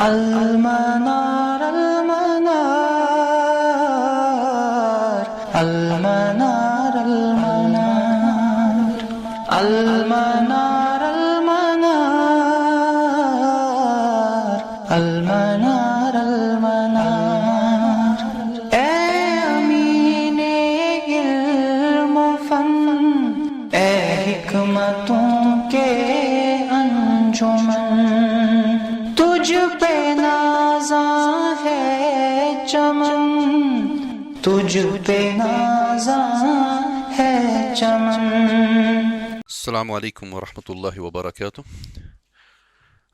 المنار المنار المنار المنار المنار المنار المنار المنار اے امین علم و فن، اے حکمتوں کے انجمن، تجھ پہ نازاں ہے چمن، تجھ پہ نازاں ہے چمن۔ السلام علیکم ورحمۃ اللہ وبرکاتہ۔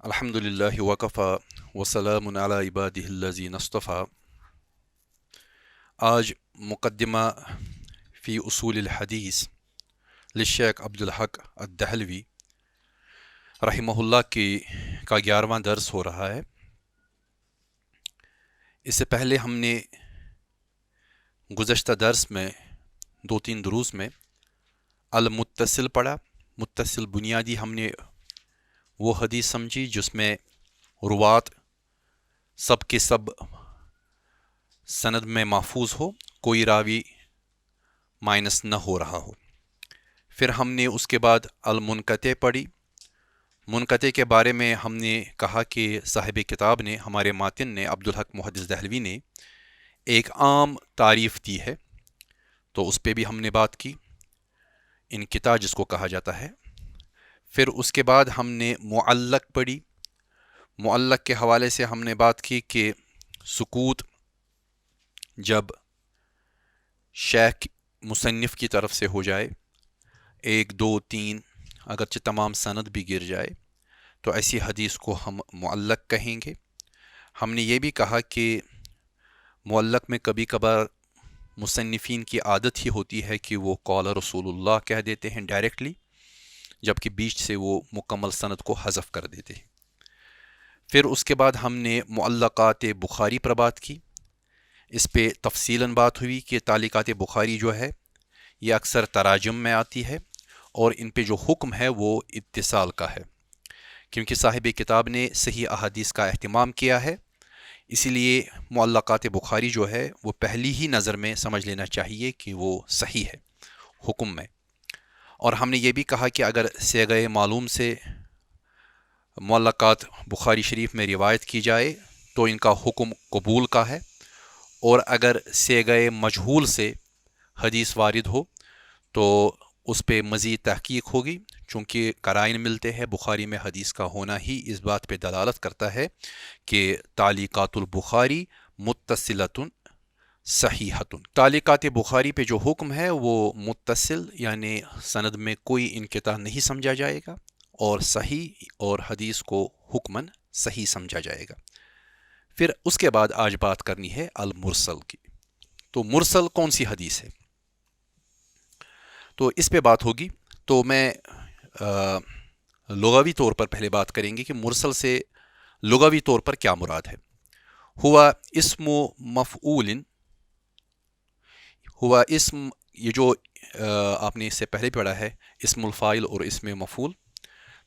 الحمد للہ وکفی وسلام علی عبادہ الذین اصطفی۔ آج مقدمہ فی اصول الحدیث للشیخ عبدالحق الدہلوی رحمہ اللہ کا 11واں درس ہو رہا ہے۔ اس سے پہلے ہم نے گزشتہ درس میں 2-3 دروس میں المتصل پڑھا۔ متصل بنیادی ہم نے وہ حدیث سمجھی جس میں روات سب کے سب سند میں محفوظ ہو، کوئی راوی مائنس نہ ہو رہا ہو۔ پھر ہم نے اس کے بعد المنقطع پڑھی۔ منقطع کے بارے میں ہم نے کہا کہ صاحب کتاب نے، ہمارے ماتن نے، عبدالحق محدث دہلوی نے ایک عام تعریف دی ہے، تو اس پہ بھی ہم نے بات کی، انقطاع جس کو کہا جاتا ہے۔ پھر اس کے بعد ہم نے معلق پڑھی۔ معلق کے حوالے سے ہم نے بات کی کہ سکوت جب شیخ مصنف کی طرف سے ہو جائے، 1 2 3 اگرچہ تمام سند بھی گر جائے، تو ایسی حدیث کو ہم معلق کہیں گے۔ ہم نے یہ بھی کہا کہ معلق میں کبھی کبھار مصنفین کی عادت ہی ہوتی ہے کہ وہ قال رسول اللہ کہہ دیتے ہیں ڈائریکٹلی، جبکہ بیچ سے وہ مکمل سند کو حذف کر دیتے ہیں۔ پھر اس کے بعد ہم نے معلقات بخاری پر بات کی۔ اس پہ تفصیلاً بات ہوئی کہ تعلیقات بخاری جو ہے یہ اکثر تراجم میں آتی ہے، اور ان پہ جو حکم ہے وہ اتصال کا ہے، کیونکہ صاحب کتاب نے صحیح احادیث کا اہتمام کیا ہے، اسی لیے معلقات بخاری جو ہے وہ پہلی ہی نظر میں سمجھ لینا چاہیے کہ وہ صحیح ہے حکم میں۔ اور ہم نے یہ بھی کہا کہ اگر صیغہ معلوم سے معلقات بخاری شریف میں روایت کی جائے تو ان کا حکم قبول کا ہے، اور اگر صیغہ مجہول سے حدیث وارد ہو تو اس پہ مزید تحقیق ہوگی، چونکہ قرائن ملتے ہیں بخاری میں حدیث کا ہونا ہی اس بات پہ دلالت کرتا ہے کہ تعلیقات البخاری متصلۃ صحیحۃ۔ تعلیقات بخاری پہ جو حکم ہے وہ متصل، یعنی سند میں کوئی انقطاع نہیں سمجھا جائے گا، اور صحیح اور حدیث کو حکماً صحیح سمجھا جائے گا۔ پھر اس کے بعد آج بات کرنی ہے المرسل کی۔ تو مرسل کون سی حدیث ہے، تو اس پہ بات ہوگی۔ تو میں لغوی طور پر پہلے بات کریں گے کہ مرسل سے لغوی طور پر کیا مراد ہے۔ ہوا اسم مفعول، ہوا اسم، یہ جو آپ نے اس سے پہلے پڑھا ہے اسم الفاعل اور اسم مفعول،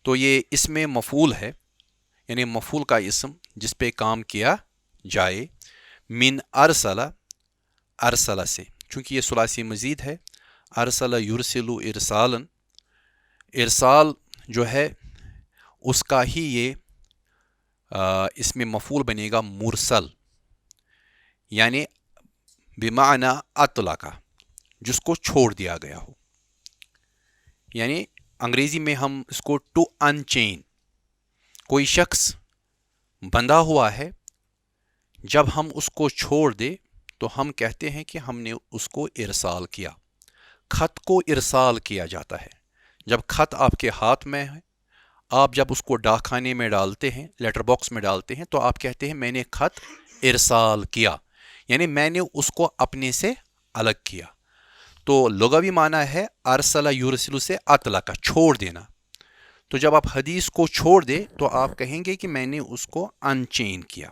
تو یہ اسم مفعول ہے، یعنی مفعول کا اسم جس پہ کام کیا جائے، من ارسل، ارسل سے، چونکہ یہ ثلاثی مزید ہے، ارسل یرسل ارسالا، ارسال جو ہے اس کا ہی یہ اسم مفعول بنے گا مرسل، یعنی بمعنی اطلق، جس کو چھوڑ دیا گیا ہو، یعنی انگریزی میں ہم اس کو ٹو ان چین، کوئی شخص بندھا ہوا ہے، جب ہم اس کو چھوڑ دیں تو ہم کہتے ہیں کہ ہم نے اس کو ارسال کیا۔ خط کو ارسال کیا جاتا ہے، جب خط آپ کے ہاتھ میں ہے، آپ جب اس کو ڈاک خانے میں ڈالتے ہیں، لیٹر باکس میں ڈالتے ہیں، تو آپ کہتے ہیں میں نے خط ارسال کیا، یعنی میں نے اس کو اپنے سے الگ کیا۔ تو لغوی معنی ہے ارسل یرسل سے اطلق، چھوڑ دینا۔ تو جب آپ حدیث کو چھوڑ دیں تو آپ کہیں گے کہ میں نے اس کو ان چین کیا۔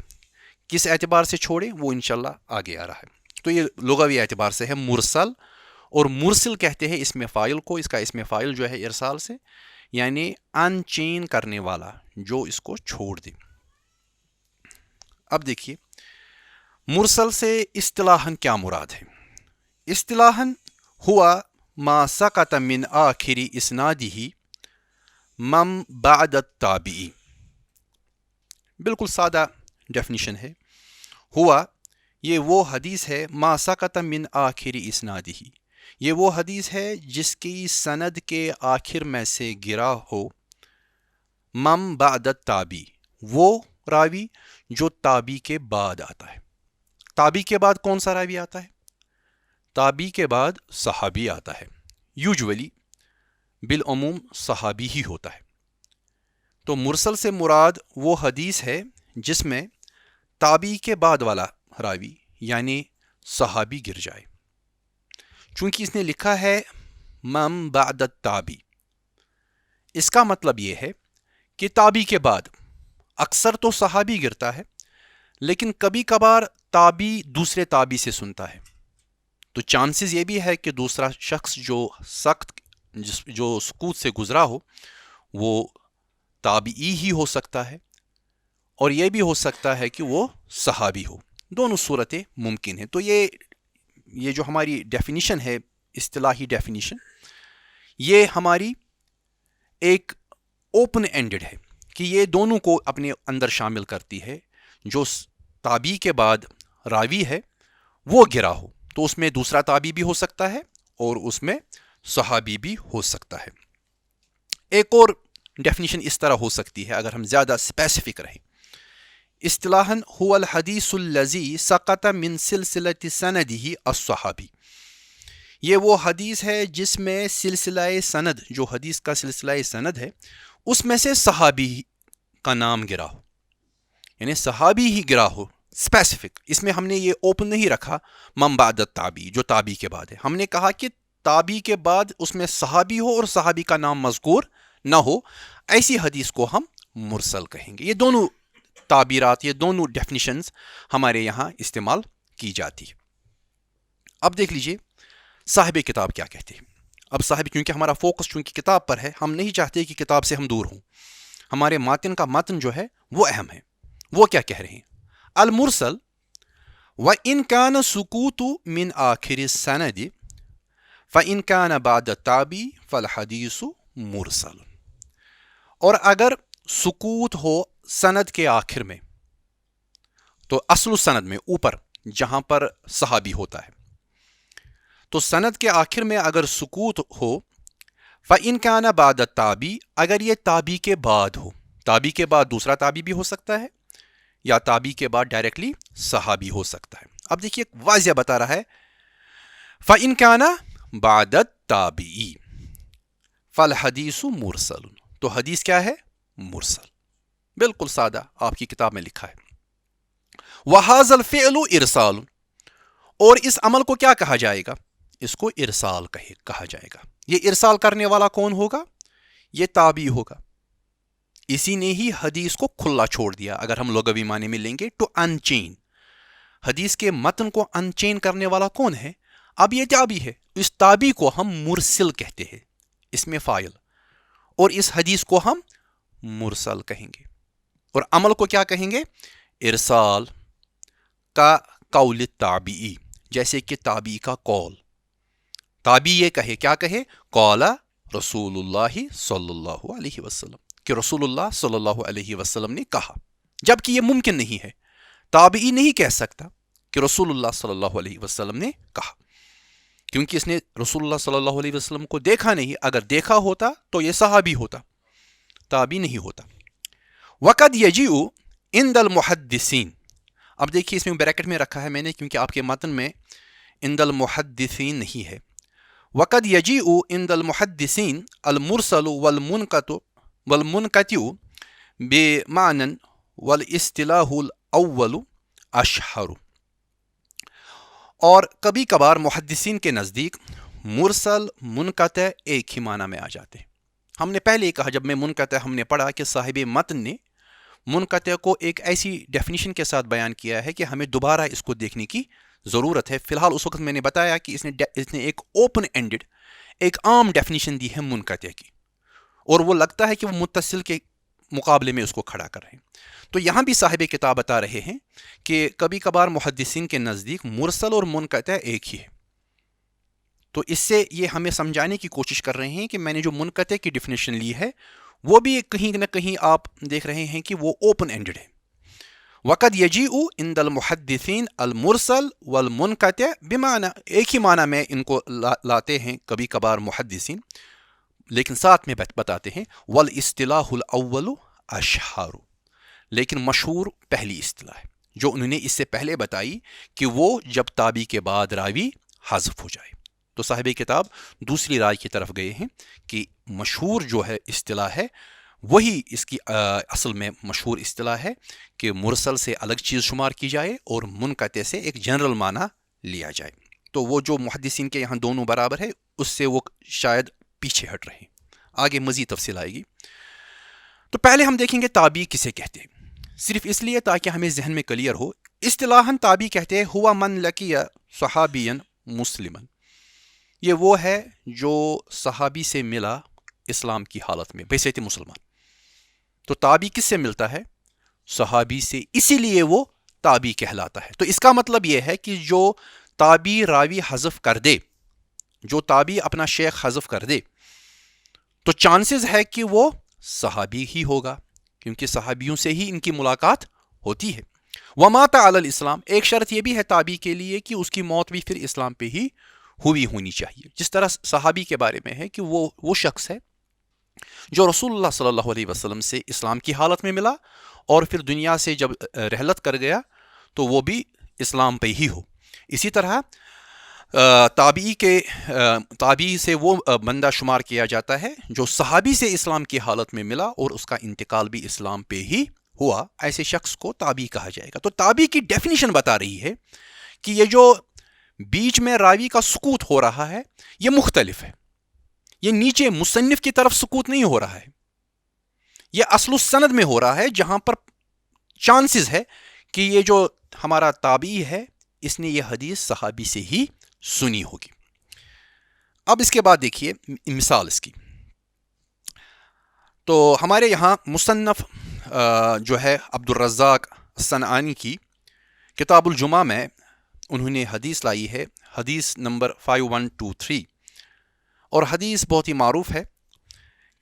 کس اعتبار سے چھوڑیں وہ انشاءاللہ آگے آ رہا ہے۔ تو یہ لغوی اعتبار سے ہے مرسل، اور مرسل کہتے ہیں اسم فاعل کو، اس کا اسم فاعل جو ہے ارسال سے، یعنی ان چین کرنے والا، جو اس کو چھوڑ دے۔ اب دیکھیے مرسل سے اصطلاحاً کیا مراد ہے. اصطلاحاً ہوا ما سقط من آخر اسنادہ من بعد التابعی. بالکل سادہ ڈیفینیشن ہے. ہوا یہ وہ حدیث ہے ما سقط من آخر اسنادہ، یہ وہ حدیث ہے جس کی سند کے آخر میں سے گرا ہو من بعد التابعی، وہ راوی جو تابعی کے بعد آتا ہے. تابعی کے بعد کون سا راوی آتا ہے؟ تابعی کے بعد صحابی آتا ہے. یوجولی بالعموم صحابی ہی ہوتا ہے. تو مرسل سے مراد وہ حدیث ہے جس میں تابعی کے بعد والا راوی یعنی صحابی گر جائے. چونکہ اس نے لکھا ہے من بعد التابعی، اس کا مطلب یہ ہے کہ تابعی کے بعد اکثر تو صحابی گرتا ہے، لیکن کبھی کبھار تابعی دوسرے تابعی سے سنتا ہے. تو چانسز یہ بھی ہے کہ دوسرا شخص جو سکوت سے گزرا ہو وہ تابعی ہی ہو سکتا ہے، اور یہ بھی ہو سکتا ہے کہ وہ صحابی ہو. دونوں صورتیں ممکن ہیں. تو یہ جو ہماری ڈیفینیشن ہے، اصطلاحی ڈیفینیشن، یہ ہماری ایک اوپن اینڈڈ ہے کہ یہ دونوں کو اپنے اندر شامل کرتی ہے. جو تابعی کے بعد راوی ہے وہ گرا ہو تو اس میں دوسرا تابعی بھی ہو سکتا ہے اور اس میں صحابی بھی ہو سکتا ہے. ایک اور ڈیفینیشن اس طرح ہو سکتی ہے اگر ہم زیادہ اسپیسیفک رہیں. اصطلاحاً هو الحدیث الذی سقط من سلسلۃ سندہ الصحابی، یہ وہ حدیث ہے جس میں سلسلہ سند، جو حدیث کا سلسلہ سند ہے اس میں سے صحابی کا نام گرا ہو، یعنی صحابی ہی گرا ہو. اسپیسیفک، اس میں ہم نے یہ اوپن نہیں رکھا من بعد التابعی جو تابعی کے بعد ہے. ہم نے کہا کہ تابعی کے بعد اس میں صحابی ہو اور صحابی کا نام مذکور نہ ہو، ایسی حدیث کو ہم مرسل کہیں گے. یہ دونوں تعبیرات، یہ دونوں ڈیفینیشنز ہمارے یہاں استعمال کی جاتی ہے. اب دیکھ لیجئے صاحب کتاب کیا کہتے ہیں. اب صاحب، کیونکہ ہمارا فوکس چونکہ کتاب پر ہے، ہم نہیں چاہتے کہ کتاب سے ہم دور ہوں. ہمارے متن کا متن جو ہے وہ اہم ہے. وہ کیا کہہ رہے ہیں؟ المرسل وَإِن كَانَ سُكُوتُ مِنْ آخِرِ السَّنَدِ فَإِن كَانَ بَعْدَ التَّابِعِ فَالْحَدِيثُ مُرْسَلٌ. اور اگر سکوت ہو سند کے آخر میں، تو اصل سند میں اوپر جہاں پر صحابی ہوتا ہے، تو سند کے آخر میں اگر سکوت ہو، فَإِن كَانَ بَعْدَ التَّابِعِ، اگر یہ تابعی کے بعد ہو، تابعی کے بعد دوسرا تابعی بھی ہو سکتا ہے یا تابعی کے بعد ڈائریکٹلی صحابی ہو سکتا ہے. اب دیکھیے واضح بتا رہا ہے فَإِن كَانَ بَعْدَ التَّابِعِ فَالْحَدِيثُ مُرْسَلٌ. تو حدیث کیا ہے؟ مرسل. بالکل سادہ آپ کی کتاب میں لکھا ہے. وَهَذَا الْفِعْلُ إِرْسَالٌ، اور اس عمل کو کیا کہا جائے گا؟ اس کو ارسال کہا جائے گا. یہ ارسال کرنے والا کون ہوگا؟ یہ تابعی ہوگا. اسی نے ہی حدیث کو کھلا چھوڑ دیا. اگر ہم لغوی معنی میں لیں گے تو انچین، حدیث کے متن کو انچین کرنے والا کون ہے؟ اب یہ تابعی ہے. اس تابعی کو ہم مرسل کہتے ہیں، اس میں فاعل، اور اس حدیث کو ہم مرسل کہیں گے. اور عمل کو کیا کہیں گے؟ ارسال کا قول تابعی، جیسے کہ تابعی کا قول. تابعی یہ کہے، کیا کہے؟ قال رسول اللہ صلی اللہ علیہ وسلم، کہ رسول اللہ صلی اللہ علیہ وسلم نے کہا. جبکہ یہ ممکن نہیں ہے. تابعی نہیں کہہ سکتا کہ رسول اللہ صلی اللہ علیہ وسلم نے کہا، کیونکہ اس نے رسول اللہ صلی اللہ علیہ وسلم کو دیکھا نہیں. اگر دیکھا ہوتا تو یہ صحابی ہوتا، تابعی نہیں ہوتا. وقد یجیء عند المحدثین، اب دیکھیے اس میں بریکٹ میں رکھا ہے میں نے کیونکہ آپ کے متن میں عند المحدثین نہیں ہے. وقد یجیء عند المحدثین المرسل والمنقطع بمعنى والاصطلاح الاول اشہر. اور کبھی کبھار محدثین کے نزدیک مرسل منقطع ایک ہی معنی میں آ جاتے ہیں. ہم نے پہلے کہا جب میں منقطع ہم نے پڑھا کہ صاحب متن نے منقطع کو ایک ایسی ڈیفینیشن کے ساتھ بیان کیا ہے کہ ہمیں دوبارہ اس کو دیکھنے کی ضرورت ہے. فی الحال اس وقت میں نے بتایا کہ اس نے ایک اوپن اینڈڈ، ایک عام ڈیفینیشن دی ہے منقطع کی، اور وہ لگتا ہے کہ وہ متصل کے مقابلے میں اس کو کھڑا کر رہے ہیں. تو یہاں بھی صاحب کتاب بتا رہے ہیں کہ کبھی کبھار محدثین کے نزدیک مرسل اور منقطع ایک ہی ہے. تو اس سے یہ ہمیں سمجھانے کی کوشش کر رہے ہیں کہ میں نے جو منقطع کی ڈیفینیشن لی ہے وہ بھی کہیں نہ کہیں آپ دیکھ رہے ہیں کہ وہ اوپن اینڈڈ ہے. وقد یجیء عند المحدثین المرسل والمنقطع بمعنی، ایک ہی معنی میں ان کو لاتے ہیں کبھی کبھار محدثین، لیکن ساتھ میں بتاتے ہیں والاصطلاح الاول اشہر، لیکن مشہور پہلی اصطلاح ہے جو انہوں نے اس سے پہلے بتائی کہ وہ جب تابعی کے بعد راوی حذف ہو جائے. تو صاحب کتاب دوسری رائے کی طرف گئے ہیں کہ مشہور جو ہے اصطلاح ہے وہی اس کی اصل میں مشہور اصطلاح ہے کہ مرسل سے الگ چیز شمار کی جائے اور منقطع سے ایک جنرل معنی لیا جائے. تو وہ جو محدثین کے یہاں دونوں برابر ہے اس سے وہ شاید پیچھے ہٹ رہے ہیں. آگے مزید تفصیل آئے گی. تو پہلے ہم دیکھیں گے تابعی کسے کہتے ہیں، صرف اس لیے تاکہ ہمیں ذہن میں کلیئر ہو. اصطلاحاً تابعی کہتے ہیں ہوا من لقی صحابیا مسلما، یہ وہ ہے جو صحابی سے ملا اسلام کی حالت میں بحیثیت مسلمان. تو تابعی کس سے ملتا ہے؟ صحابی سے، اسی لیے وہ تابعی کہلاتا ہے. تو اس کا مطلب یہ ہے کہ جو تابعی راوی حذف کر دے، جو تابعی اپنا شیخ حذف کر دے، تو چانسز ہے کہ وہ صحابی ہی ہوگا، کیونکہ صحابیوں سے ہی ان کی ملاقات ہوتی ہے. ومات علی الاسلام، ایک شرط یہ بھی ہے تابعی کے لیے کہ اس کی موت بھی پھر اسلام پہ ہی ہوئی ہونی چاہیے. جس طرح صحابی کے بارے میں ہے کہ وہ شخص ہے جو رسول اللہ صلی اللہ علیہ وسلم سے اسلام کی حالت میں ملا اور پھر دنیا سے جب رحلت کر گیا تو وہ بھی اسلام پہ ہی ہو. اسی طرح تابعی سے وہ بندہ شمار کیا جاتا ہے جو صحابی سے اسلام کی حالت میں ملا اور اس کا انتقال بھی اسلام پہ ہی ہوا، ایسے شخص کو تابعی کہا جائے گا. تو تابعی کی ڈیفینیشن بتا رہی ہے کہ یہ جو بیچ میں راوی کا سکوت ہو رہا ہے یہ مختلف ہے. یہ نیچے مصنف کی طرف سکوت نہیں ہو رہا ہے، یہ اصل السند میں ہو رہا ہے جہاں پر چانسز ہے کہ یہ جو ہمارا تابعی ہے اس نے یہ حدیث صحابی سے ہی سنی ہوگی. اب اس کے بعد دیکھیے مثال اس کی. تو ہمارے یہاں مصنف جو ہے عبد الرزاق الصنعانی کی کتاب الجمعہ میں انہوں نے حدیث لائی ہے، حدیث نمبر 5123، اور حدیث بہت ہی معروف ہے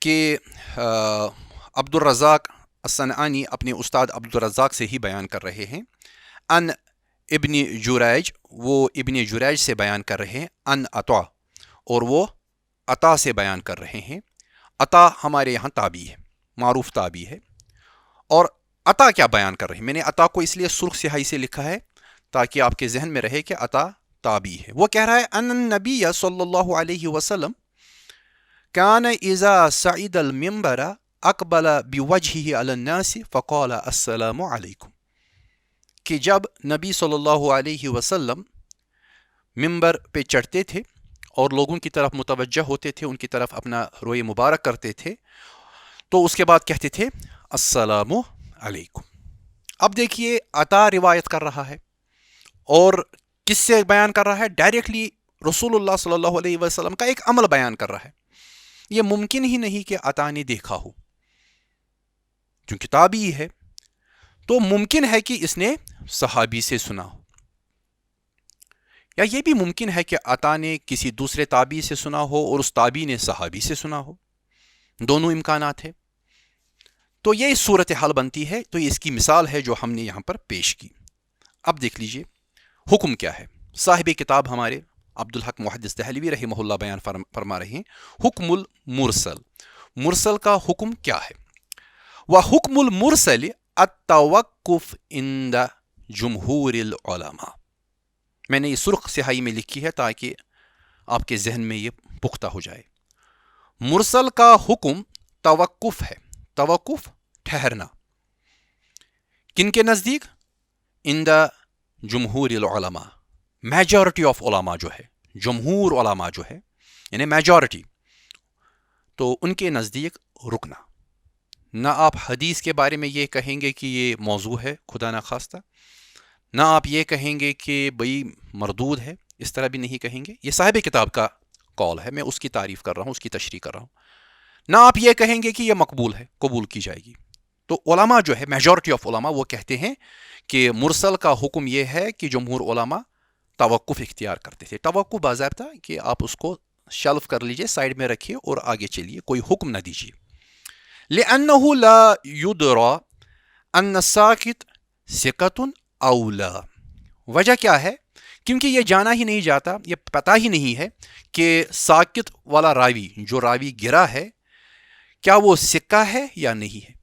کہ عبد الرزاق الصنعانی اپنے استاد عبد الرزاق سے ہی بیان کر رہے ہیں. ان ابن جریج، وہ ابن جریج سے بیان کر رہے ہیں. ان عطا، اور وہ عطا سے بیان کر رہے ہیں. عطا ہمارے یہاں تابعی ہے، معروف تابعی ہے. اور عطا کیا بیان کر رہے ہیں؟ میں نے عطا کو اس لیے سرخ سیاہی سے لکھا ہے تاکہ آپ کے ذہن میں رہے کہ عطا تابعی ہے. وہ کہہ رہا ہے ان النبی صلی اللہ علیہ وسلم کان اذا صعد المنبر اقبل بوجهه علی الناس فقال السلام علیکم، کہ جب نبی صلی اللہ علیہ وسلم منبر پہ چڑھتے تھے اور لوگوں کی طرف متوجہ ہوتے تھے، ان کی طرف اپنا روئے مبارک کرتے تھے، تو اس کے بعد کہتے تھے السلام علیکم. اب دیکھیے عطا روایت کر رہا ہے اور کس سے بیان کر رہا ہے؟ ڈائریکٹلی رسول اللہ صلی اللہ علیہ وسلم کا ایک عمل بیان کر رہا ہے. یہ ممکن ہی نہیں کہ عطا نے دیکھا ہو، کیونکہ تابعی ہے، تو ممکن ہے کہ اس نے صحابی سے سنا ہو، یا یہ بھی ممکن ہے کہ عطا نے کسی دوسرے تابعی سے سنا ہو اور اس تابعی نے صحابی سے سنا ہو. دونوں امکانات ہیں. تو یہ صورتحال بنتی ہے. تو یہ اس کی مثال ہے جو ہم نے یہاں پر پیش کی. اب دیکھ لیجئے حکم کیا ہے. صاحب کتاب ہمارے عبدالحق محدث دہلوی رحمہ اللہ بیان فرما رہے ہیں حکم المرسل، مرسل کا حکم کیا ہے. وحکم المرسل التوقف عند جمہور العلماء، میں نے یہ سرخ سیاہی میں لکھی ہے تاکہ آپ کے ذہن میں یہ پختہ ہو جائے. مرسل کا حکم توقف ہے. توقف ٹھہرنا. کن کے نزدیک؟ عند جمہور العلماء، میجورٹی آف علماء جو ہے، جمہور علماء جو ہے یعنی میجورٹی، تو ان کے نزدیک رکنا. نہ آپ حدیث کے بارے میں یہ کہیں گے کہ یہ موضوع ہے خدا نخواستہ، نہ آپ یہ کہیں گے کہ بھئی مردود ہے، اس طرح بھی نہیں کہیں گے. یہ صاحب کتاب کا قول ہے، میں اس کی تعریف کر رہا ہوں، اس کی تشریح کر رہا ہوں. نہ آپ یہ کہیں گے کہ یہ مقبول ہے، قبول کی جائے گی. تو علماء جو ہے میجورٹی آف علماء وہ کہتے ہیں کہ مرسل کا حکم یہ ہے کہ جمہور علماء توقف اختیار کرتے تھے. توقف باضابطہ کہ آپ اس کو شلف کر لیجئے, سائڈ میں رکھیے اور آگے چلیے, کوئی حکم نہ دیجیے. لأنه لا يدرى ان الساکت ثقۃ او لا. وجہ کیا ہے؟ کیونکہ یہ جانا ہی نہیں جاتا, یہ پتہ ہی نہیں ہے کہ ساکت والا راوی, جو راوی گرا ہے, کیا وہ ثقہ ہے یا نہیں ہے.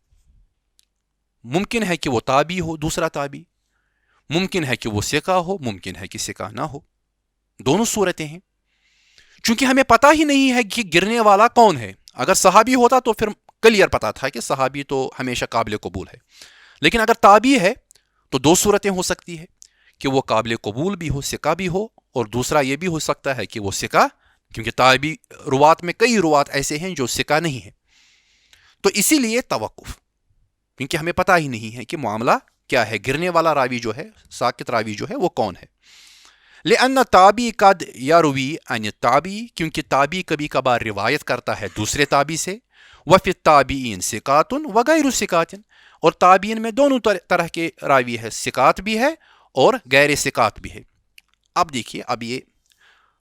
ممکن ہے کہ وہ تابعی ہو, دوسرا تابعی, ممکن ہے کہ وہ ثقہ ہو, ممکن ہے کہ ثقہ نہ ہو. دونوں صورتیں ہیں. چونکہ ہمیں پتہ ہی نہیں ہے کہ گرنے والا کون ہے. اگر صحابی ہوتا تو پھر کلیئر پتا تھا کہ صحابی تو ہمیشہ قابل قبول ہے, لیکن اگر تابعی ہے تو دو صورتیں ہو سکتی ہے کہ وہ قابل قبول بھی ہو, ثقہ بھی ہو, اور دوسرا یہ بھی ہو سکتا ہے کہ وہ ثقہ, کیونکہ تابعی روات میں کئی روات ایسے ہیں جو ثقہ نہیں ہے. تو اسی لیے توقف, کیونکہ ہمیں پتہ ہی نہیں ہے کہ معاملہ کیا ہے, گرنے والا راوی جو ہے, ساکت راوی جو ہے وہ کون ہے. لأن تابعی قد یروی عن التابعی, کیونکہ تابعی کبھی کبھار روایت کرتا ہے دوسرے تابعی سے. وفی التابعین ثقات وغیر ثقات, اور تابعین میں دونوں طرح کے راوی ہے, ثقات بھی ہے اور غیر ثقات بھی ہے. اب دیکھیے, اب یہ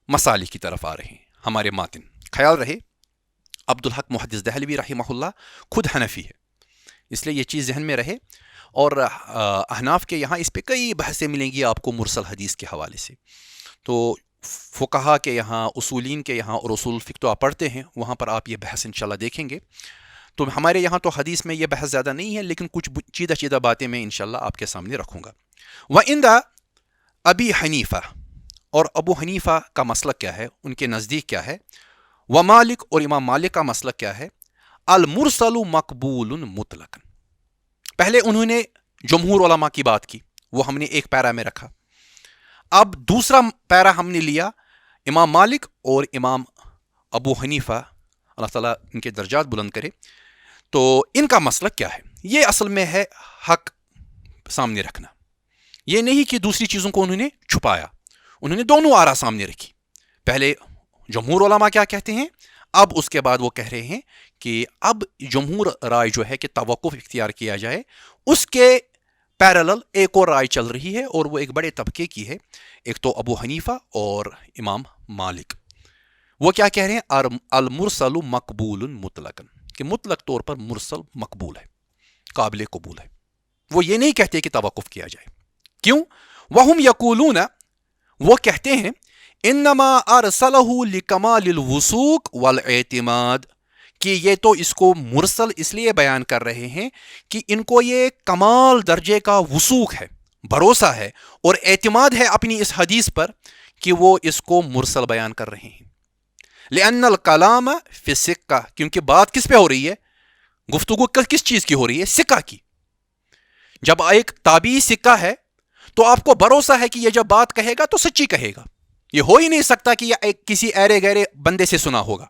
مسالک کی طرف آ رہے ہیں ہمارے ماتن. خیال رہے عبدالحق محدث دہلوی رحمہ اللہ خود حنفی ہے, اس لیے یہ چیز ذہن میں رہے. اور احناف کے یہاں اس پہ کئی بحثیں ملیں گی آپ کو مرسل حدیث کے حوالے سے. تو فقہا کے یہاں, اصولین کے یہاں, اور اصول الفقہ تو آپ پڑھتے ہیں, وہاں پر آپ یہ بحث انشاءاللہ دیکھیں گے. تو ہمارے یہاں تو حدیث میں یہ بحث زیادہ نہیں ہے, لیکن کچھ چیدہ باتیں میں انشاءاللہ آپ کے سامنے رکھوں گا. وعند ابی حنیفہ, اور ابو حنیفہ کا مسلک کیا ہے, ان کے نزدیک کیا ہے. ومالک, اور امام مالک کا مسلک کیا ہے. المرسل مقبول مطلقا. پہلے انہوں نے جمہور علماء کی بات کی, وہ ہم نے ایک پیرا میں رکھا. اب دوسرا پیرا ہم نے لیا امام مالک اور امام ابو حنیفہ, اللہ تعالیٰ ان کے درجات بلند کرے. تو ان کا مسلک کیا ہے, یہ اصل میں ہے حق سامنے رکھنا. یہ نہیں کہ دوسری چیزوں کو انہوں نے چھپایا, انہوں نے دونوں آرا سامنے رکھی. پہلے جمہور علماء کیا کہتے ہیں, اب اس کے بعد وہ کہہ رہے ہیں کہ اب جمہور رائے جو ہے کہ توقف اختیار کیا جائے, اس کے پیرالل ایک اور رائے چل رہی ہے, اور وہ ایک بڑے طبقے کی ہے. ایک تو ابو حنیفہ اور امام مالک. وہ کیا کہہ رہے ہیں, المرسل مقبول مطلقاً, کہ مطلق طور پر مرسل مقبول ہے, قابل قبول ہے. وہ یہ نہیں کہتے کہ توقف کیا جائے. کیوں؟ وہم یقولون, وہ کہتے ہیں انما ارسلہ لکمال الوثوق والاعتماد, کہ یہ تو اس کو مرسل اس لیے بیان کر رہے ہیں کہ ان کو یہ کمال درجے کا وثوق ہے, بھروسہ ہے اور اعتماد ہے اپنی اس حدیث پر کہ وہ اس کو مرسل بیان کر رہے ہیں. لأن الکلام فی الثقہ, کیونکہ بات کس پہ ہو رہی ہے, گفتگو کس چیز کی ہو رہی ہے, ثقہ کی. جب ایک تابعی ثقہ ہے تو آپ کو بھروسہ ہے کہ یہ جب بات کہے گا تو سچی کہے گا. یہ ہو ہی نہیں سکتا کہ یہ کسی ایرے گہرے بندے سے سنا ہوگا.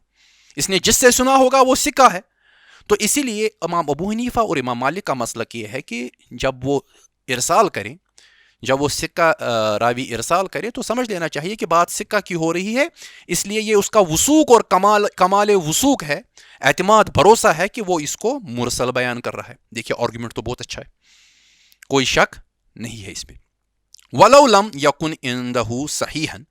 اس نے جس سے سنا ہوگا وہ ثقہ ہے. تو اسی لیے امام ابو حنیفہ اور امام مالک کا مسلک یہ ہے کہ جب وہ ارسال کریں, جب وہ ثقہ راوی ارسال کرے تو سمجھ لینا چاہیے کہ بات ثقہ کی ہو رہی ہے, اس لیے یہ اس کا وثوق اور کمال وثوق ہے, اعتماد, بھروسہ ہے کہ وہ اس کو مرسل بیان کر رہا ہے. دیکھیے آرگومنٹ تو بہت اچھا ہے, کوئی شک نہیں ہے اس میں. وَلَوْ لَمْ يَكُنْ عِنْدَهُ صَحِيحًا,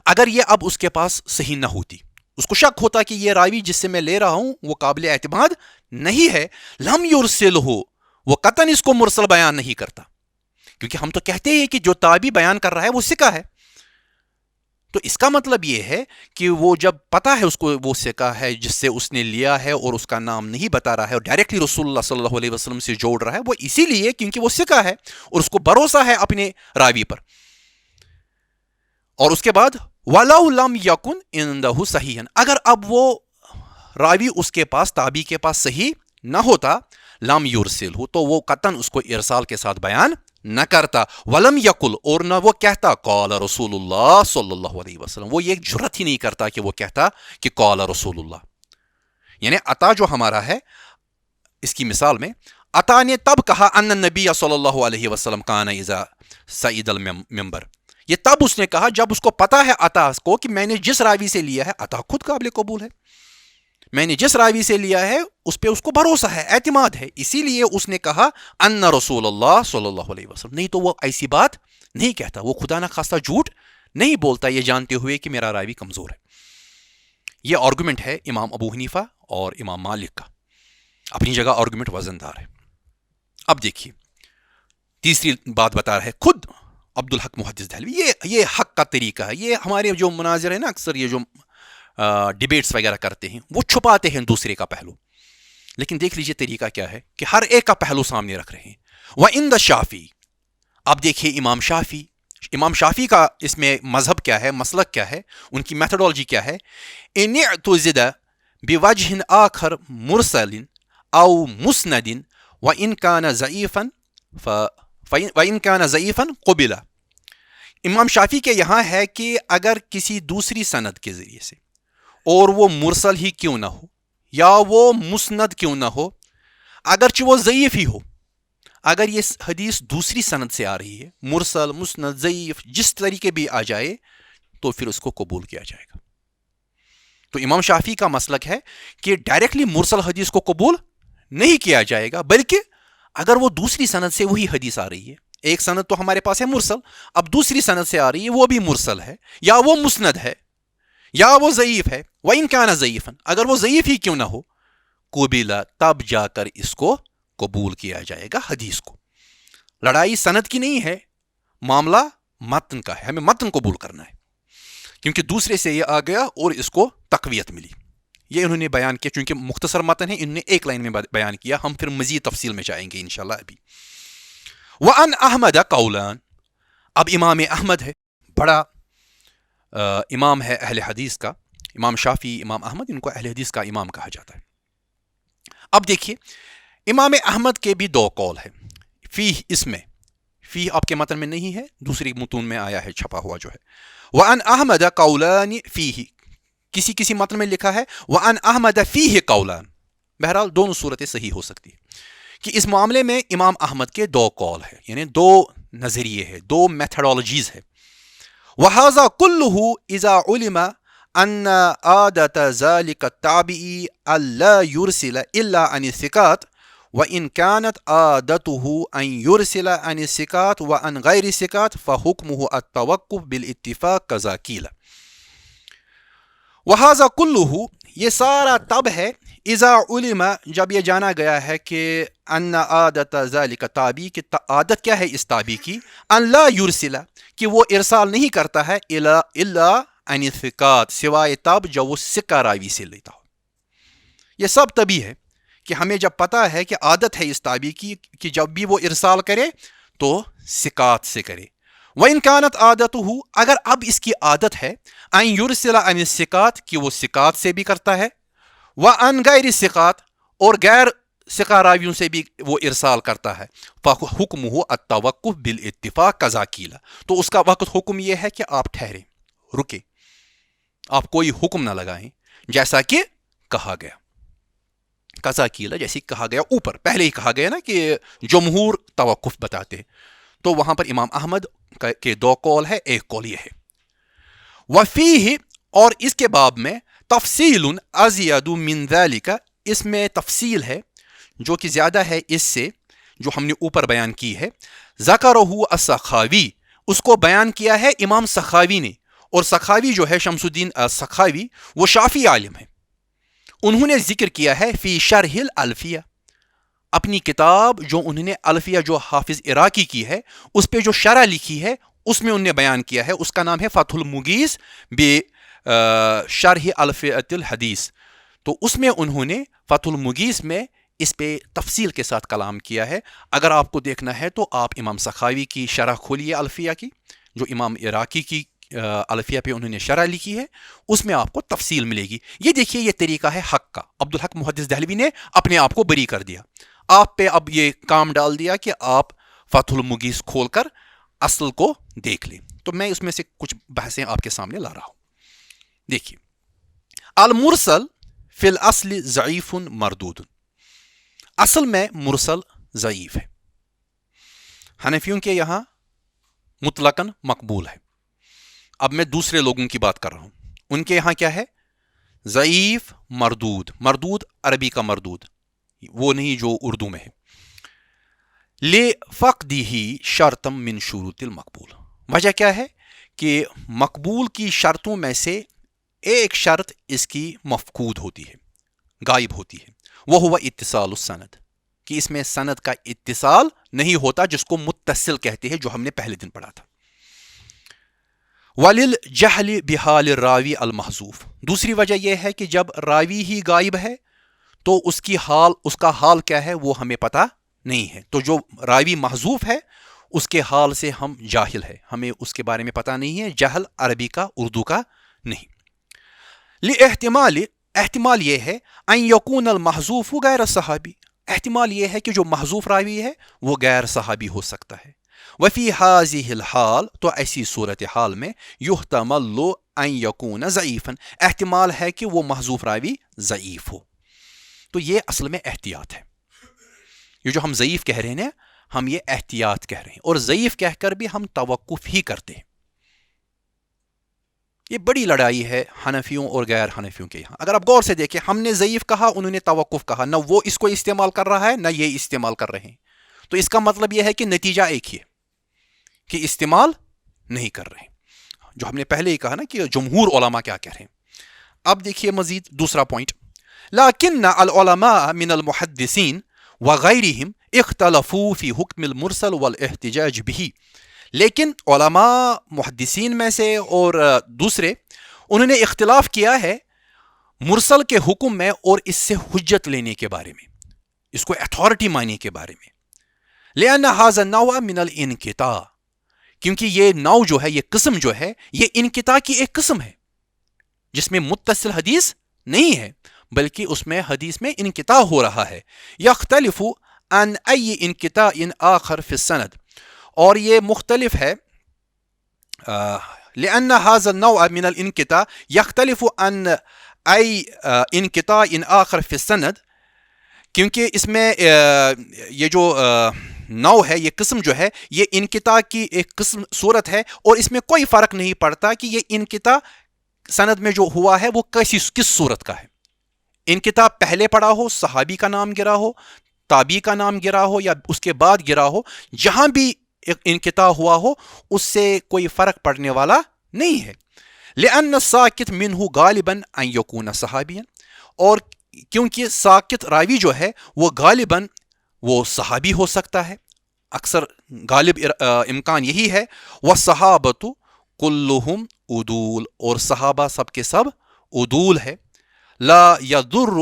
اگر یہ اب اس کے پاس صحیح نہ ہوتی, اس کو شک ہوتا کہ یہ راوی جس سے میں لے رہا ہوں وہ قابل اعتماد نہیں ہے, لم يرسلہ, وہ قطعاً اس کو مرسل بیان نہیں کرتا. کیونکہ ہم تو کہتے ہیں کہ جو تابعی بیان کر رہا ہے وہ ثقہ ہے. تو اس کا مطلب یہ ہے کہ وہ جب پتا ہے اس کو وہ ثقہ ہے جس سے اس نے لیا ہے, اور اس کا نام نہیں بتا رہا ہے اور ڈائریکٹلی رسول اللہ صلی اللہ علیہ وسلم سے جوڑ رہا ہے, وہ اسی لیے کیونکہ وہ ثقہ ہے اور اس کو بھروسہ ہے اپنے راوی پر. اور اس کے بعد وَلَوْ لَمْ يَكُنْ عِنْدَهُ صَحِيحًا, اگر اب وہ راوی اس کے پاس, تابعی کے پاس صحیح نہ ہوتا, لم یرسلہ, تو وہ قطعاً اس کو ارسال کے ساتھ بیان نہ کرتا. ولم یقل, اور نہ وہ کہتا قال رسول اللہ صلی اللہ علیہ وسلم, وہ یہ جرت ہی نہیں کرتا کہ وہ کہتا کہ قال رسول اللہ. یعنی عطا جو ہمارا ہے, اس کی مثال میں عطا نے تب کہا ان النبی صلی اللہ علیہ وسلم کان اذا صعد المنبر, یہ تب اس نے کہا جب اس کو پتا ہے عطا کو کہ میں نے جس راوی سے لیا ہے عطا خود قابل قبول ہے. میں نے جس راوی سے لیا ہے اس پہ اس کو بھروسہ ہے, اعتماد ہے, اسی لیے اس نے کہا ان رسول اللہ صلی اللہ علیہ وسلم. نہیں تو وہ ایسی بات نہیں کہتا, وہ خدا نہ خواستہ جھوٹ نہیں بولتا یہ جانتے ہوئے کہ میرا راوی کمزور ہے. یہ آرگومنٹ ہے امام ابو حنیفہ اور امام مالک کا, اپنی جگہ آرگومنٹ وزندار ہے. اب دیکھیے تیسری بات بتا رہا ہے خود عبد الحق محدث دہلوی, یہ حق کا طریقہ ہے. یہ ہمارے جو مناظر ہیں نا, اکثر یہ جو ڈیبیٹس وغیرہ کرتے ہیں وہ چھپاتے ہیں دوسرے کا پہلو, لیکن دیکھ لیجئے طریقہ کیا ہے کہ ہر ایک کا پہلو سامنے رکھ رہے ہیں. وَإِنْدَ الشافعی, اب دیکھیے امام شافعی کا اس میں مذہب کیا ہے, مسلک کیا ہے, ان کی میتھڈولوجی کیا ہے. إِنِ اعْتُزِدَ بِوَجْهٍ آخر مرسل او مسند وَإِنْ كَانَ ضعیفاً قُبِلَ. امام شافعی کے یہاں ہے کہ اگر کسی دوسری سند کے ذریعے سے, اور وہ مرسل ہی کیوں نہ ہو یا وہ مسند کیوں نہ ہو, اگرچہ وہ ضعیف ہی ہو, اگر یہ حدیث دوسری سند سے آ رہی ہے, مرسل, مسند, ضعیف, جس طریقے بھی آ جائے, تو پھر اس کو قبول کیا جائے گا. تو امام شافعی کا مسلک ہے کہ ڈائریکٹلی مرسل حدیث کو قبول نہیں کیا جائے گا, بلکہ اگر وہ دوسری سند سے وہی حدیث آ رہی ہے, ایک سند تو ہمارے پاس ہے مرسل, اب دوسری سند سے آ رہی ہے وہ بھی مرسل ہے, یا وہ مسند ہے, یا وہ ضعیف ہے, وَإِنْ كَانَ ضَعِيفًا, اگر وہ ضعیف ہی کیوں نہ ہو, قُبِلَ, تب جا کر اس کو قبول کیا جائے گا حدیث کو. لڑائی سند کی نہیں ہے, معاملہ متن کا ہے, ہمیں متن قبول کرنا ہے, کیونکہ دوسرے سے یہ آ گیا اور اس کو تقویت ملی. یہ انہوں نے بیان کیا, چونکہ مختصر متن ہے, انہوں نے ایک لائن میں بیان کیا, ہم پھر مزید تفصیل میں جائیں گے انشاءاللہ ابھی. وَأَنْ أَحْمَدَ قَوْلَانِ, اب امام احمد ہے, بڑا امام ہے اہل حدیث کا. امام شافعی, امام احمد, ان کو اہل حدیث کا امام کہا جاتا ہے. اب دیکھیے امام احمد کے بھی دو قول ہے. اس میں آپ کے متن میں نہیں ہے, دوسری متون میں آیا ہے چھپا ہوا جو ہے. وَأَنْ أَحْمَدَ قَوْلَانِ فِيهِ, کسی متن میں لکھا ہے وَأَنْ أَحْمَدَ فِيهِ قَوْلَانِ. بہرحال دونوں صورتیں صحیح ہو سکتی ہے کہ اس معاملے میں امام احمد کے دو قول ہے, یعنی دو نظریے ہیں, دو میتھڈولوجیز ہے. وَهَذَا كُلُّهُ إِذَا عُلِمَ أَنَّ عَادَةَ ذَلِكَ التَّابِعِي أَلَّا يُرْسِلَ إِلَّا عَنِ الثِّقَاتِ وَإِنْ كَانَتْ عَادَتُهُ أَنْ يُرْسِلَ عَنِ الثِّقَاتِ وَعَنْ غَيْرِ الثِّقَاتِ فَحُكْمُهُ التَّوَقُّفُ بِالْاتِّفَاقِ كَذَا قِيلَ. وَهَذَا كُلُّهُ, یہ سارا تب ہے, اذا علم, جب یہ جانا گیا ہے کہ ان عادت ذالک تابی, کی عادت کیا ہے اس تابی کی, ان لا یرسل, کہ وہ ارسال نہیں کرتا ہے, الا عن الثقات, سوائے تب جب وہ ثقہ راوی سے لیتا ہو. یہ سب تبھی ہے کہ ہمیں جب پتہ ہے کہ عادت ہے اس تابی کی کہ جب بھی وہ ارسال کرے تو ثقات سے کرے. وَإِنْ كَانَتْ عَادَتُهُ, اگر اب اس کی عادت ہے ان یرسل عن الثقات, کہ وہ ثقات سے بھی کرتا ہے, وَعَنْ غَيْرِ الثِّقَاتِ, اور غیر ثقہ راویوں سے بھی وہ ارسال کرتا ہے, فَحُكْمُهُ التَّوَقُّفُ بِالْاتِّفَاقِ كَذَا قِيلَ, تو اس کا وقت حکم یہ ہے کہ آپ ٹھہریں, رکیں, آپ کوئی حکم نہ لگائیں, جیسا کہ کہا گیا. قضا قیل, جیسے کہا گیا اوپر, پہلے ہی کہا گیا نا کہ جمہور توقف بتاتے ہیں, تو وہاں پر امام احمد کے دو قول ہے, ایک قول یہ ہے. وفیہ, اور اس کے باب میں تفصیل ازید من ذلک, اس میں تفصیل ہے جو کہ زیادہ ہے اس سے جو ہم نے اوپر بیان کی ہے. ذکرہ السخاوی, اس کو بیان کیا ہے امام سخاوی نے, اور سخاوی جو ہے شمس الدین سخاوی وہ شافعی عالم ہے. انہوں نے ذکر کیا ہے فی شرح الالفیہ, اپنی کتاب جو انہوں نے الفیہ جو حافظ عراقی کی ہے اس پہ جو شرح لکھی ہے اس میں انہوں نے بیان کیا ہے, اس کا نام ہے فتح المغیث بشرح الفیۃ الحدیث. تو اس میں انہوں نے فتح المغیث میں اس پہ تفصیل کے ساتھ کلام کیا ہے. اگر آپ کو دیکھنا ہے تو آپ امام سخاوی کی شرح کھولیے الفیہ کی, جو امام عراقی کی الفیہ پہ انہوں نے شرح لکھی ہے, اس میں آپ کو تفصیل ملے گی. یہ دیکھیے یہ طریقہ ہے حق کا. عبد الحق محدث دہلوی نے اپنے آپ کو بری کر دیا, آپ پہ اب یہ کام ڈال دیا کہ آپ فتح المغیث کھول کر اصل کو دیکھ لیں. تو میں اس میں سے کچھ بحثیں آپ کے سامنے لا رہا ہوں. دیکھیے, المرسل فی الاصل ضعیف مردود, اصل میں مرسل ضعیف ہے. حنفیوں کے یہاں مطلقاً مقبول ہے. اب میں دوسرے لوگوں کی بات کر رہا ہوں, ان کے یہاں کیا ہے, ضعیف مردود، مردود عربی کا مردود، وہ نہیں جو اردو میں ہے. لِفَقْدِهِ شرطًا من شروط المقبول، وجہ کیا ہے کہ مقبول کی شرطوں میں سے ایک شرط اس کی مفقود ہوتی ہے، غائب ہوتی ہے. وہ اتصال السند، کہ اس میں سند کا اتصال نہیں ہوتا، جس کو متصل کہتے ہیں، جو ہم نے پہلے دن پڑھا تھا. وَلِلْجَهْلِ بِحَالِ الراوی المحذوف، دوسری وجہ یہ ہے کہ جب راوی ہی غائب ہے تو اس کا حال کیا ہے وہ ہمیں پتہ نہیں ہے. تو جو راوی محذوف ہے اس کے حال سے ہم جاہل ہے، ہمیں اس کے بارے میں پتہ نہیں ہے. جہل عربی کا اردو کا نہیں. احتمال یہ ہے ان یکون المحذوف غیر صحابی، احتمال یہ ہے کہ جو محذوف راوی ہے وہ غیر صحابی ہو سکتا ہے. وفی هذه الحال، تو ایسی صورت حال میں یحتمل ان یکون ضعیفا، احتمال ہے کہ وہ محذوف راوی ضعیف ہو. تو یہ اصل میں احتیاط ہے. یہ جو ہم ضعیف کہہ رہے ہیں ہم یہ احتیاط کہہ رہے ہیں، اور ضعیف کہہ کر بھی ہم توقف ہی کرتے ہیں. یہ بڑی لڑائی ہے حنفیوں اور غیر حنفیوں کے یہاں. اگر آپ غور سے دیکھیں، ہم نے ضعیف کہا، انہوں نے توقف کہا، نہ وہ اس کو استعمال کر رہا ہے نہ یہ استعمال کر رہے ہیں. تو اس کا مطلب یہ ہے کہ نتیجہ ایک ہی ہے کہ استعمال نہیں کر رہے ہیں، جو ہم نے پہلے ہی کہا نا کہ جمہور علماء کیا کہہ رہے ہیں. اب دیکھیے مزید دوسرا پوائنٹ، لیکن العلماء من المحدثین وغیرہم اختلفوا فی حکم المرسل والاحتجاج به، لیکن علماء محدثین میں سے اور دوسرے انہوں نے اختلاف کیا ہے مرسل کے حکم میں اور اس سے حجت لینے کے بارے میں، اس کو اتھارٹی ماننے کے بارے میں. لأن هذا النوع من الانقطاع، کیونکہ یہ نوع جو ہے، یہ قسم جو ہے، یہ انقطاع کی ایک قسم ہے جس میں متصل حدیث نہیں ہے بلکہ اس میں حدیث میں انقطاع ہو رہا ہے. یختلف عن ای انقطاع آخر فی السند، اور یہ مختلف ہے. لأن هذا النوع من الانقطاع يختلف عن أي انقطاع آخر في السند، کیونکہ اس میں یہ جو نوع ہے، یہ قسم جو ہے، یہ انقطاع کی ایک قسم صورت ہے، اور اس میں کوئی فرق نہیں پڑتا کہ یہ انقطاع سند میں جو ہوا ہے وہ کس صورت کا ہے. انقطاع پہلے پڑا ہو، صحابی کا نام گرا ہو، تابعی کا نام گرا ہو، یا اس کے بعد گرا ہو، جہاں بھی انقطاع ہوا ہو اس سے کوئی فرق پڑنے والا نہیں ہے. لأن الساکت منہ غالباً ان یکون صحابیا، اور کیونکہ ساکت راوی جو ہے وہ غالباً وہ صحابی ہو سکتا ہے، اکثر غالب امکان یہی ہے. والصحابۃ کلہم عدول، اور صحابہ سب کے سب عدول ہے. لا یضر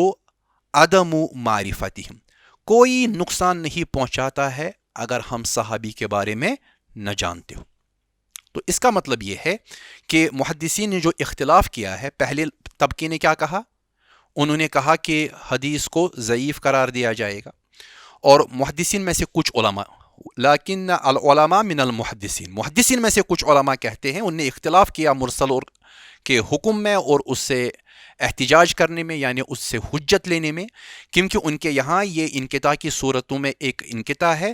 عدم معرفتہم، کوئی نقصان نہیں پہنچاتا ہے اگر ہم صحابی کے بارے میں نہ جانتے ہو. تو اس کا مطلب یہ ہے کہ محدثین نے جو اختلاف کیا ہے، پہلے طبقے نے کیا کہا، انہوں نے کہا کہ حدیث کو ضعیف قرار دیا جائے گا، اور محدثین میں سے کچھ علماء، لیکن العلماء من المحدثین، محدثین میں سے کچھ علماء کہتے ہیں، انہوں نے اختلاف کیا مرسل اور کے حکم میں اور اس سے احتجاج کرنے میں، یعنی اس سے حجت لینے میں، کیونکہ ان کے یہاں یہ انقطاع کی صورتوں میں ایک انقطاع ہے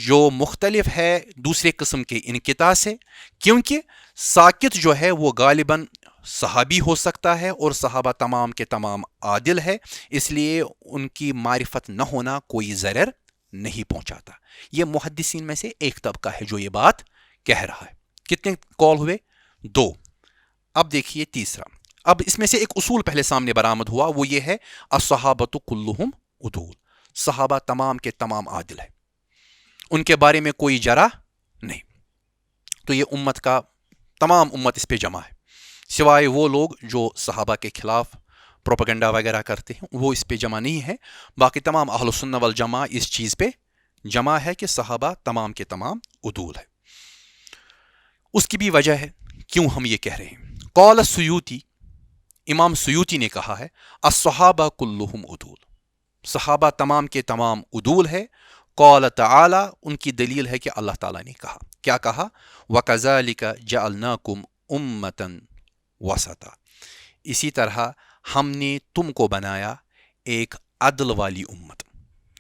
جو مختلف ہے دوسرے قسم کے انقطاع سے، کیونکہ ساکت جو ہے وہ غالباً صحابی ہو سکتا ہے اور صحابہ تمام کے تمام عادل ہے، اس لیے ان کی معرفت نہ ہونا کوئی ضرر نہیں پہنچاتا. یہ محدثین میں سے ایک طبقہ ہے جو یہ بات کہہ رہا ہے. کتنے قول ہوئے؟ 2. اب دیکھیے تیسرا. اب اس میں سے ایک اصول پہلے سامنے برآمد ہوا، وہ یہ ہے الصحابۃ کلہم عدول، صحابہ تمام کے تمام عادل ہیں، ان کے بارے میں کوئی جرح نہیں. تو یہ امت کا تمام امت اس پہ جمع ہے، سوائے وہ لوگ جو صحابہ کے خلاف پروپیگنڈا وغیرہ کرتے ہیں، وہ اس پہ جمع نہیں ہے. باقی تمام اہل السنہ والجماع اس چیز پہ جمع ہے کہ صحابہ تمام کے تمام عدول ہے. اس کی بھی وجہ ہے کیوں ہم یہ کہہ رہے ہیں. قال السیوطی، امام سیوطی نے کہا ہے الصحابہ کلہم عدول، صحابہ تمام کے تمام عدول ہے. قال تعالی، ان کی دلیل ہے کہ اللہ تعالیٰ نے کہا، کیا کہا؟ وَكَذَلِكَ جَعَلْنَاكُمْ أُمَّةً وَسَطًا، اسی طرح ہم نے تم کو بنایا ایک عدل والی امت.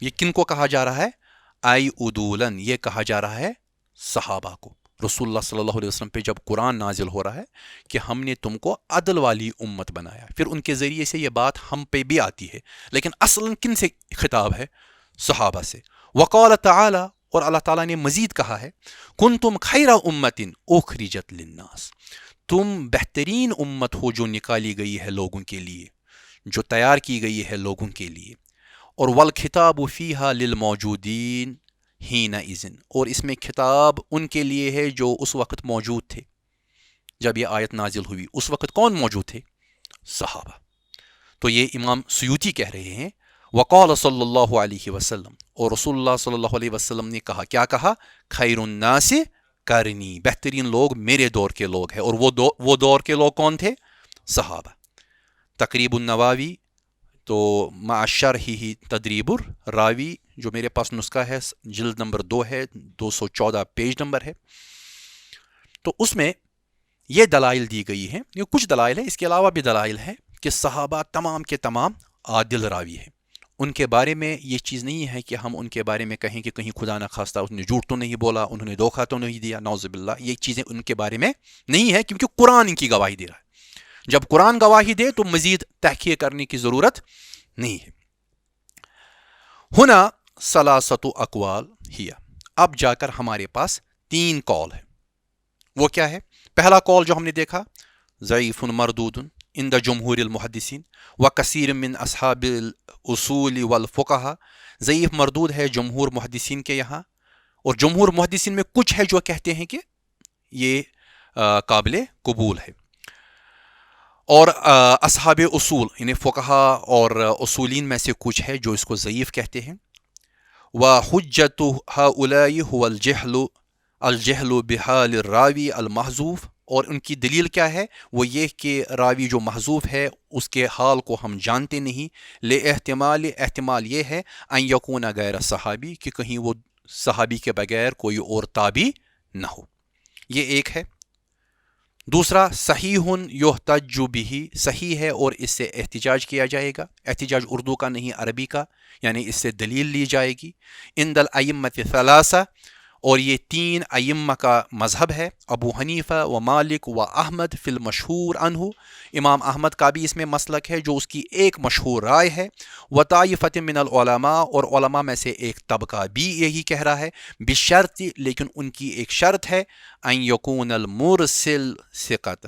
یہ کن کو کہا جا رہا ہے؟ آئی عدولاً، یہ کہا جا رہا ہے صحابہ کو. رسول اللہ صلی اللہ علیہ وسلم پہ جب قرآن نازل ہو رہا ہے کہ ہم نے تم کو عدل والی امت بنایا، پھر ان کے ذریعے سے یہ بات ہم پہ بھی آتی ہے، لیکن اصلاً کن سے خطاب ہے؟ صحابہ سے۔ وقال تعالی، اور اللہ تعالیٰ نے مزید کہا ہے، کنتم خیر امت اخرجت للناس، تم بہترین امت ہو جو نکالی گئی ہے لوگوں کے لیے، جو تیار کی گئی ہے لوگوں کے لیے۔ اور والخطاب فیہا للموجودین حین اذن، اور اس میں خطاب ان کے لیے ہے جو اس وقت موجود تھے جب یہ آیت نازل ہوئی۔ اس وقت کون موجود تھے؟ صحابہ۔ تو یہ امام سیوطی کہہ رہے ہیں وقال صلی اللہ علیہ وسلم، اور رسول اللہ صلی اللہ علیہ وسلم نے کہا، کیا کہا؟ خیر الناس کرنی، بہترین لوگ میرے دور کے لوگ ہیں، اور وہ دور کے لوگ کون تھے؟ صحابہ۔ تقریب النواوی تو مع شرح ہی تدریب الراوی، جو میرے پاس نسخہ ہے، جلد نمبر 2 ہے، 214 پیج نمبر ہے، تو اس میں یہ دلائل دی گئی ہیں، یہ کچھ دلائل ہیں، اس کے علاوہ بھی دلائل ہے کہ صحابہ تمام کے تمام عادل راوی ہیں۔ ان کے بارے میں یہ چیز نہیں ہے کہ ہم ان کے بارے میں کہیں کہ کہیں خدا نخواستہ اس نے جھوٹ تو نہیں بولا، انہوں نے دھوکہ تو نہیں دیا، نعوذ باللہ، یہ چیزیں ان کے بارے میں نہیں ہے، کیونکہ قرآن ان کی گواہی دے رہا ہے۔ جب قرآن گواہی دے تو مزید تحقیق کرنے کی ضرورت نہیں ہے۔ ہنا ثلاثۃ اقوال ہی، اب جا کر ہمارے پاس 3 قول ہے۔ وہ کیا ہے؟ پہلا قول جو ہم نے دیکھا، ضعیف مردود عند جمہور المحدثین وکثیر من اصحاب الاصول والفقہا، ضعیف مردود ہے جمہور محدثین کے یہاں، اور جمہور محدثین میں کچھ ہے جو کہتے ہیں کہ یہ قابل قبول ہے، اور اصحاب اصول یعنی فقہا اور اصولین میں سے کچھ ہے جو اس کو ضعیف کہتے ہیں۔ وحجت ہؤلاء هو الجہل بحال الراوی المحذوف، اور ان کی دلیل کیا ہے؟ وہ یہ کہ راوی جو محذوف ہے اس کے حال کو ہم جانتے نہیں، احتمال یہ ہے ان یکون غیر صحابی، کہ کہیں وہ صحابی کے بغیر کوئی اور تابعی نہ ہو، یہ ایک ہے۔ دوسرا، صحیح یحتج بہ، صحیح ہے اور اس سے احتجاج کیا جائے گا، احتجاج اردو کا نہیں عربی کا، یعنی اس سے دلیل لی جائے گی۔ عند الائمۃ الثلاثہ، اور یہ 3 ائمہ کا مذہب ہے، ابو حنیفہ و مالک و احمد فی المشہور عنہ، امام احمد کا بھی اس میں مسلک ہے جو اس کی ایک مشہور رائے ہے، و طائفۃ من العلماء، اور علماء میں سے ایک طبقہ بھی یہی کہہ رہا ہے، بشرط، لیکن ان کی ایک شرط ہے، ان یکون المرسل ثقۃ،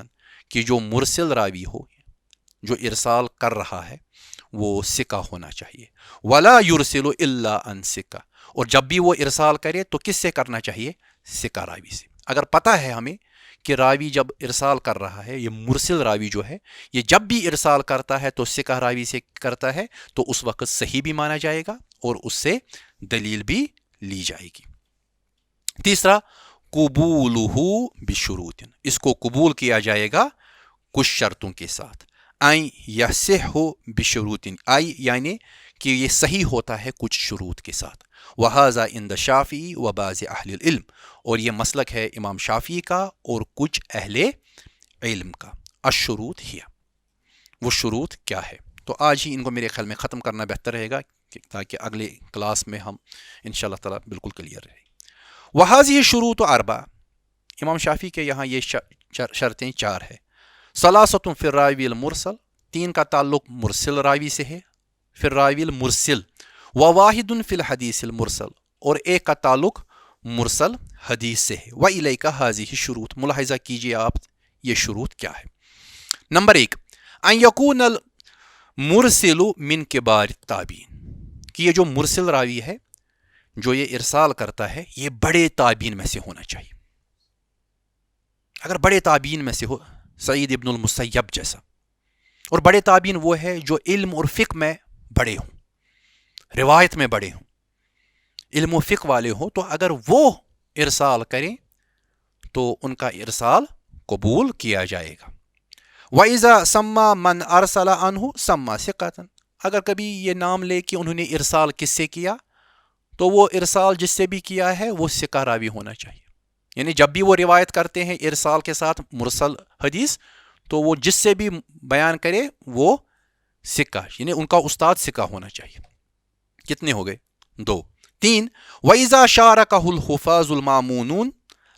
کہ جو مرسل راوی ہو، جو ارسال کر رہا ہے وہ ثقہ ہونا چاہیے، ولا یرسل الا عن ثقہ، اور جب بھی وہ ارسال کرے تو کس سے کرنا چاہیے؟ ثقہ راوی سے۔ اگر پتہ ہے ہمیں کہ راوی جب ارسال کر رہا ہے، یہ مرسل راوی جو ہے یہ جب بھی ارسال کرتا ہے تو ثقہ راوی سے کرتا ہے، تو اس وقت صحیح بھی مانا جائے گا اور اس سے دلیل بھی لی جائے گی۔ تیسرا، قبولہ بشروط، اس کو قبول کیا جائے گا کچھ شرطوں کے ساتھ، این یصح بشروط، یعنی کہ یہ صحیح ہوتا ہے کچھ شروط کے ساتھ۔ وہذا عند شافعی و بعض اہل العلم، اور یہ مسلک ہے امام شافعی کا اور کچھ اہل علم کا۔ الشروط ہی، وہ شروط کیا ہے؟ تو آج ہی ان کو میرے خیال میں ختم کرنا بہتر رہے گا تاکہ اگلے کلاس میں ہم انشاءاللہ تعالیٰ بالکل کلیئر رہے۔ وہذہ شروط اربع، امام شافعی کے یہاں یہ شرطیں 4 ہے۔ ثلاثۃ فی الراوی المرسل، 3 کا تعلق مرسل راوی سے ہے، فی الراوی المرسل، وواحد فی الحدیث المرسل، اور ایک کا تعلق مرسل حدیث سے ہے۔ وإلیک ھذہ شروط، ملاحظہ کیجئے آپ یہ شروط کیا ہے۔ نمبر 1، ان یکون المرسل من کبار التابعین، کہ یہ جو مرسل راوی ہے جو یہ ارسال کرتا ہے یہ بڑے تابعین میں سے ہونا چاہیے۔ اگر بڑے تابعین میں سے ہو، سعید ابن المسیب جیسا، اور بڑے تابعین وہ ہے جو علم اور فقہ میں بڑے ہوں، روایت میں بڑے ہوں، علم و فقہ والے ہوں، تو اگر وہ ارسال کریں تو ان کا ارسال قبول کیا جائے گا۔ وَإِذَا سَمَّا مَنْ أَرْسَلَ عَنْهُ سَمَّا ثِقَةً، اگر کبھی یہ نام لے کہ انہوں نے ارسال کس سے کیا، تو وہ ارسال جس سے بھی کیا ہے وہ ثقہ راوی ہونا چاہیے، یعنی جب بھی وہ روایت کرتے ہیں ارسال کے ساتھ مرسل حدیث، تو وہ جس سے بھی بیان کرے وہ ثقہ، یعنی ان کا استاد ثقہ ہونا چاہیے۔ کتنے ہو گئے؟ 2۔ 3، وَإِذَا شَارَكَهُ الْحُفَاظُ الْمَأْمُونُونَ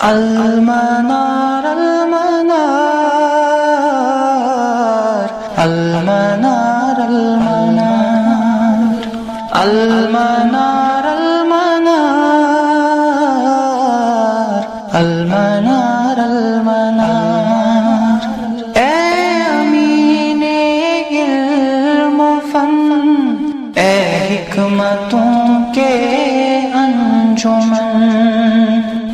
Al-Manar, Al-Manar, Al-Manar, Al-Manar, Al-Manar, Al-Manar, Al-Manar, Ay Amine ilm fan, Ay hikmaton ke anjuman,